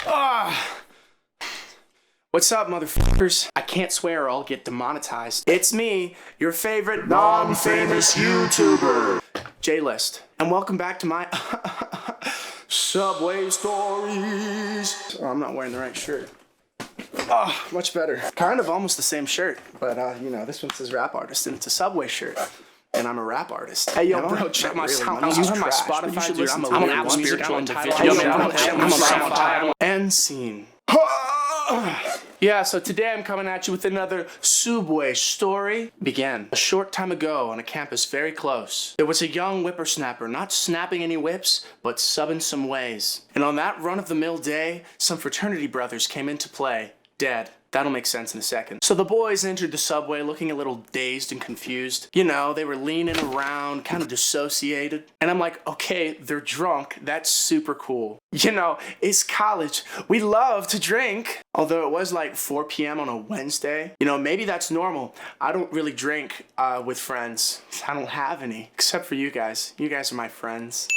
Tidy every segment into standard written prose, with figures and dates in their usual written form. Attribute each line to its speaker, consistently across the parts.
Speaker 1: Ah! What's up, motherfuckers? I can't swear or I'll get demonetized. It's me, your favorite
Speaker 2: non-famous YouTuber,
Speaker 1: J-List. And welcome back to my Subway Stories. Oh, I'm not wearing the right shirt. Oh, much better. Kind of almost the same shirt, but this one says rap artist and it's a Subway shirt. And I'm a rap artist. Hey, yo, bro, check my sound. You have my Spotify, dude. I'm an Apple spiritual individual. End scene. Yeah, so today I'm coming at you with another sooubway story. Began a short time ago on a campus very close. There was a young whippersnapper, not snapping any whips, but subbing some ways. And on that run-of-the-mill day, some fraternity brothers came into play, dead. That'll make sense in a second. So the boys entered the subway looking a little dazed and confused. You know, they were leaning around, kind of dissociated. And I'm like, okay, they're drunk. That's super cool. You know, it's college. We love to drink. Although it was like 4 p.m. on a Wednesday. You know, maybe that's normal. I don't really drink with friends. I don't have any, except for you guys. You guys are my friends.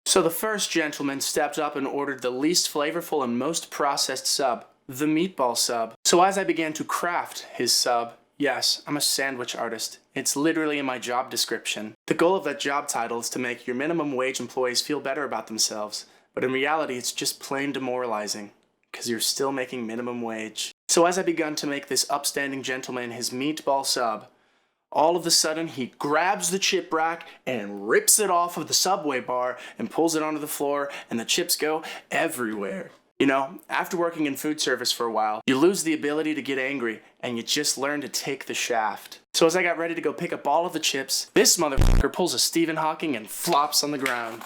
Speaker 1: So the first gentleman stepped up and ordered the least flavorful and most processed sub. The meatball sub. So as I began to craft his sub, yes, I'm a sandwich artist. It's literally in my job description. The goal of that job title is to make your minimum wage employees feel better about themselves. But in reality, it's just plain demoralizing, because you're still making minimum wage. So as I begun to make this upstanding gentleman his meatball sub, all of a sudden he grabs the chip rack and rips it off of the Subway bar and pulls it onto the floor, and the chips go everywhere. You know, after working in food service for a while, you lose the ability to get angry, and you just learn to take the shaft. So as I got ready to go pick up all of the chips, this motherfucker pulls a Stephen Hawking and flops on the ground.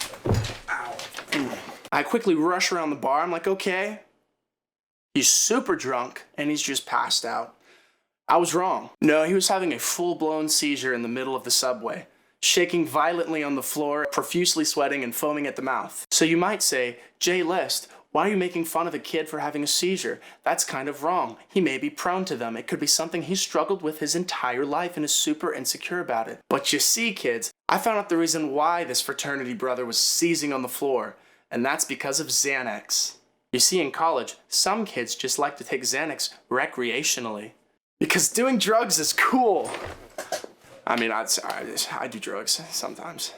Speaker 1: Ow. I quickly rush around the bar. I'm like, okay. He's super drunk, and he's just passed out. I was wrong. No, he was having a full-blown seizure in the middle of the subway, shaking violently on the floor, profusely sweating and foaming at the mouth. So you might say, J-List, why are you making fun of a kid for having a seizure? That's kind of wrong. He may be prone to them. It could be something he's struggled with his entire life and is super insecure about it. But you see, kids, I found out the reason why this fraternity brother was seizing on the floor, and that's because of Xanax. You see, in college, some kids just like to take Xanax recreationally. Because doing drugs is cool. I mean, I do drugs sometimes.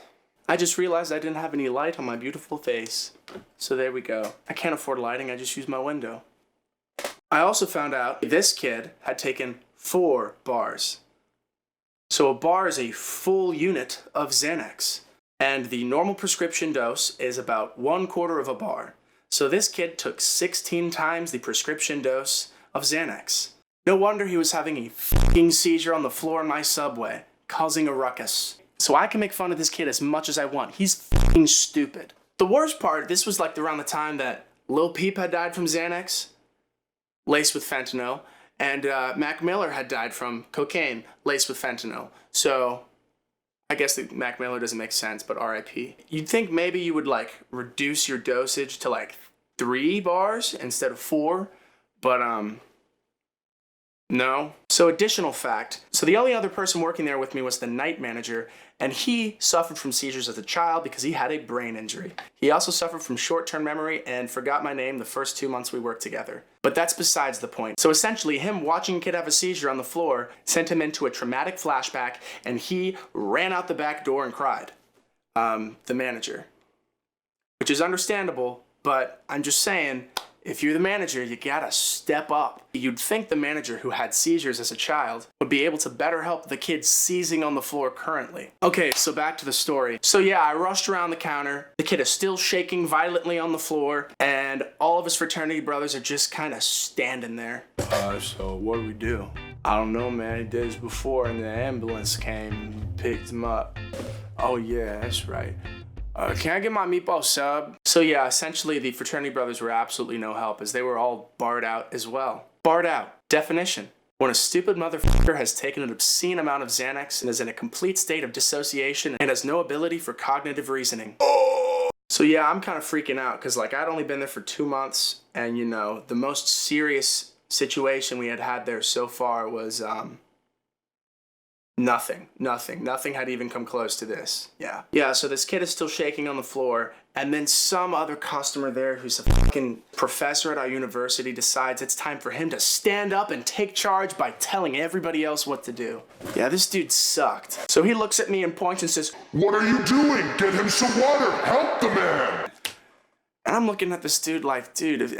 Speaker 1: I just realized I didn't have any light on my beautiful face. So there we go. I can't afford lighting, I just use my window. I also found out this kid had taken 4 bars. So a bar is a full unit of Xanax. And the normal prescription dose is about 1/4 of a bar. So this kid took 16 times the prescription dose of Xanax. No wonder he was having a fucking seizure on the floor in my subway, causing a ruckus. So I can make fun of this kid as much as I want. He's fucking stupid. The worst part, this was like around the time that Lil Peep had died from Xanax, laced with fentanyl, and Mac Miller had died from cocaine, laced with fentanyl. So I guess that Mac Miller doesn't make sense, but RIP. You'd think maybe you would like reduce your dosage to like 3 bars instead of 4, but no. So additional fact, so the only other person working there with me was the night manager, and he suffered from seizures as a child because he had a brain injury. He also suffered from short-term memory and forgot my name the first 2 months we worked together. But that's besides the point. So essentially, him watching a kid have a seizure on the floor sent him into a traumatic flashback, and he ran out the back door and cried. The manager. Which is understandable, but I'm just saying, if you're the manager, you gotta step up. You'd think the manager who had seizures as a child would be able to better help the kid seizing on the floor currently. Okay, so back to the story. So yeah, I rushed around the counter. The kid is still shaking violently on the floor, and all of his fraternity brothers are just kind of standing there. So what do we do? I don't know, man. Days before, and the ambulance came and picked him up. Oh yeah, that's right. Can I get my meatball sub? So yeah, essentially the fraternity brothers were absolutely no help as they were all barred out as well. Barred out. Definition. When a stupid motherfucker has taken an obscene amount of Xanax and is in a complete state of dissociation and has no ability for cognitive reasoning. So yeah, I'm kind of freaking out because like I'd only been there for 2 months, and you know, the most serious situation we had there so far was Nothing had even come close to this. Yeah, so this kid is still shaking on the floor, and then some other customer there who's a fucking professor at our university decides it's time for him to stand up and take charge by telling everybody else what to do. Yeah, this dude sucked. So he looks at me and points and says,
Speaker 2: "What are you doing? Get him some water! Help the man!"
Speaker 1: and I'm looking at this dude like, dude,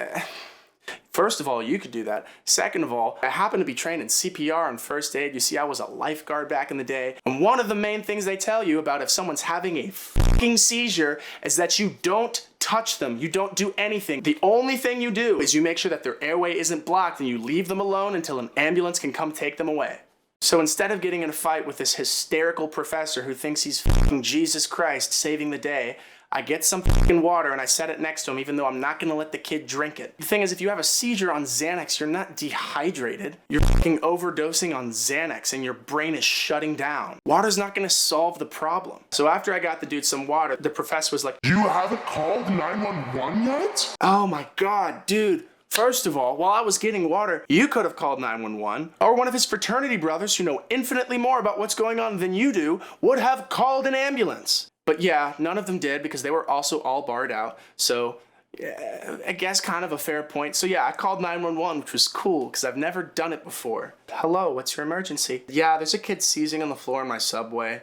Speaker 1: first of all, you could do that. Second of all, I happen to be trained in CPR and first aid. You see, I was a lifeguard back in the day. And one of the main things they tell you about if someone's having a fucking seizure is that you don't touch them. You don't do anything. The only thing you do is you make sure that their airway isn't blocked and you leave them alone until an ambulance can come take them away. So instead of getting in a fight with this hysterical professor who thinks he's fucking Jesus Christ saving the day, I get some fucking water and I set it next to him even though I'm not gonna let the kid drink it. The thing is, if you have a seizure on Xanax, you're not dehydrated. You're fucking overdosing on Xanax and your brain is shutting down. Water's not gonna solve the problem. So after I got the dude some water, the professor was like,
Speaker 2: "You haven't called 911 yet?"
Speaker 1: "Oh my God, dude. First of all, while I was getting water, you could have called 911, or one of his fraternity brothers who know infinitely more about what's going on than you do would have called an ambulance." But yeah, none of them did because they were also all barred out. So yeah, I guess kind of a fair point. So yeah, I called 911, which was cool because I've never done it before. "Hello, what's your emergency?" "Yeah, there's a kid seizing on the floor in my subway.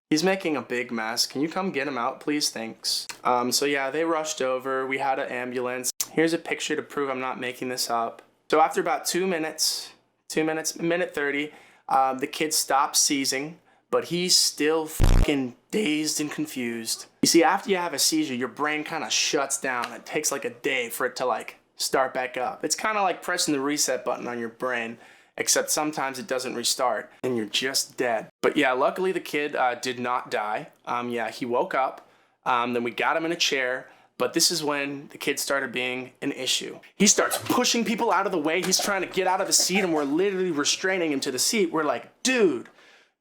Speaker 1: He's making a big mess. Can you come get him out, please? Thanks." So yeah, they rushed over. We had an ambulance. Here's a picture to prove I'm not making this up. So after about 2 minutes, minute 30, the kid stopped seizing, but he's still fucking dazed and confused. You see, after you have a seizure, your brain kind of shuts down. It takes like a day for it to like start back up. It's kind of like pressing the reset button on your brain, except sometimes it doesn't restart and you're just dead. But yeah, luckily the kid did not die. Yeah, he woke up. Then we got him in a chair. But this is when the kid started being an issue. He starts pushing people out of the way. He's trying to get out of the seat and we're literally restraining him to the seat. We're like, "Dude,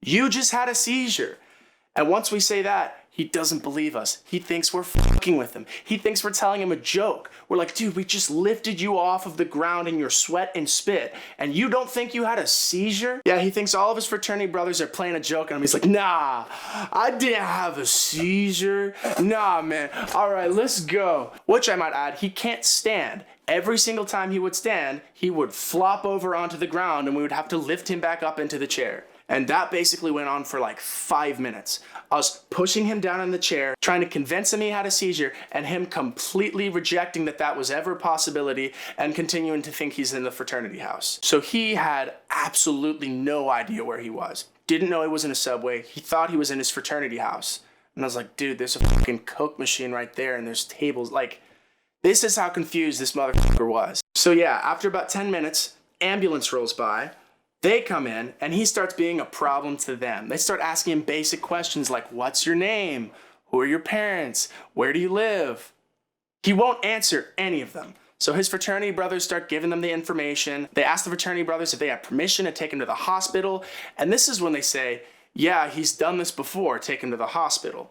Speaker 1: you just had a seizure." And once we say that, he doesn't believe us. He thinks we're fucking with him. He thinks we're telling him a joke. We're like, "Dude, we just lifted you off of the ground in your sweat and spit, and you don't think you had a seizure?" Yeah, he thinks all of his fraternity brothers are playing a joke on him. He's like, "Nah, I didn't have a seizure. Nah, man. All right, let's go." Which I might add, he can't stand. Every single time he would stand, he would flop over onto the ground and we would have to lift him back up into the chair. And that basically went on for like 5 minutes. Us pushing him down in the chair, trying to convince him he had a seizure, and him completely rejecting that was ever a possibility and continuing to think he's in the fraternity house. So he had absolutely no idea where he was. Didn't know he was in a subway. He thought he was in his fraternity house. And I was like, "Dude, there's a fucking Coke machine right there and there's tables." Like, this is how confused this motherfucker was. So yeah, after about 10 minutes, ambulance rolls by. They come in, and he starts being a problem to them. They start asking him basic questions like, "What's your name? Who are your parents? Where do you live?" He won't answer any of them. So his fraternity brothers start giving them the information. They ask the fraternity brothers if they have permission to take him to the hospital. And this is when they say, "Yeah, he's done this before, take him to the hospital."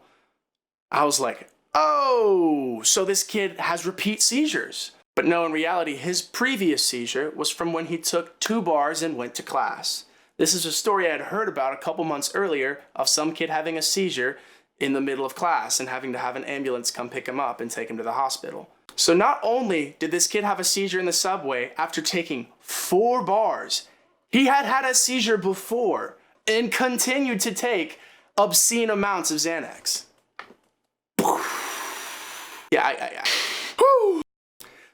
Speaker 1: I was like, "Oh, so this kid has repeat seizures." But no, in reality, his previous seizure was from when he took 2 bars and went to class. This is a story I had heard about a couple months earlier of some kid having a seizure in the middle of class and having to have an ambulance come pick him up and take him to the hospital. So not only did this kid have a seizure in the subway after taking 4 bars, he had had a seizure before and continued to take obscene amounts of Xanax. Yeah, Whew.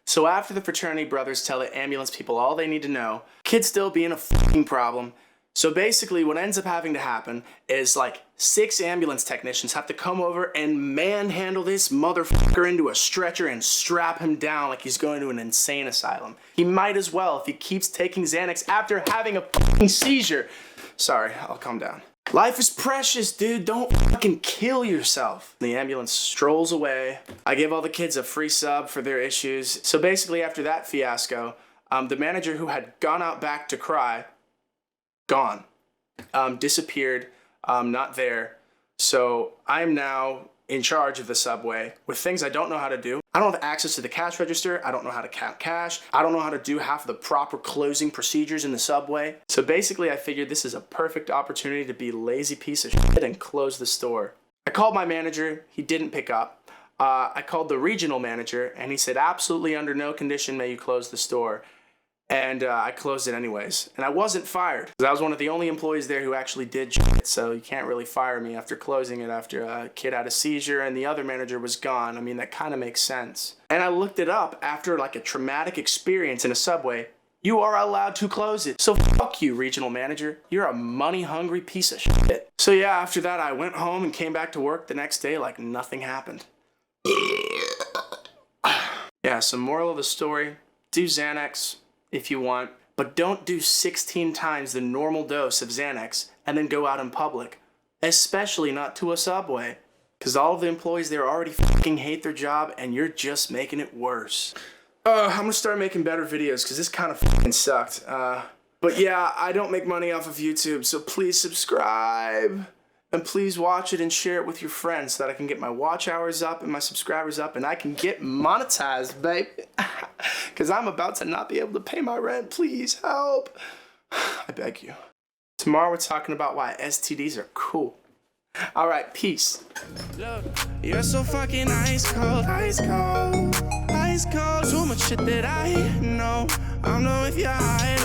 Speaker 1: So after the fraternity brothers tell the ambulance people all they need to know, kid's still being a fucking problem. So basically what ends up having to happen is like 6 ambulance technicians have to come over and manhandle this motherfucker into a stretcher and strap him down like he's going to an insane asylum. He might as well if he keeps taking Xanax after having a fucking seizure. Sorry, I'll calm down. Life is precious, dude. Don't fucking kill yourself. The ambulance strolls away. I give all the kids a free sub for their issues. So basically after that fiasco, the manager who had gone out back to cry, gone. Disappeared, not there. So I'm now in charge of the subway with things I don't know how to do. I don't have access to the cash register. I don't know how to count cash. I don't know how to do half of the proper closing procedures in the subway. So basically I figured this is a perfect opportunity to be a lazy piece of shit and close the store. I called my manager. He didn't pick up. I called the regional manager and he said absolutely under no condition may you close the store. And I closed it anyways. And I wasn't fired. I was one of the only employees there who actually did shit, so you can't really fire me after closing it after a kid had a seizure and the other manager was gone. I mean, that kind of makes sense. And I looked it up after like a traumatic experience in a subway. You are allowed to close it. So fuck you, regional manager. You're a money-hungry piece of shit. So yeah, after that, I went home and came back to work the next day like nothing happened. Yeah, so moral of the story, do Xanax if you want, but don't do 16 times the normal dose of Xanax and then go out in public, especially not to a subway, because all of the employees there already fucking hate their job and you're just making it worse. I'm gonna start making better videos because this kind of fucking sucked. But yeah, I don't make money off of YouTube, so please subscribe. And please watch it and share it with your friends so that I can get my watch hours up and my subscribers up and I can get monetized, baby. Because I'm about to not be able to pay my rent. Please help. I beg you. Tomorrow we're talking about why STDs are cool. All right, peace. Look, you're so fucking ice cold, ice cold, ice cold. So much shit that I know. I don't know if you're high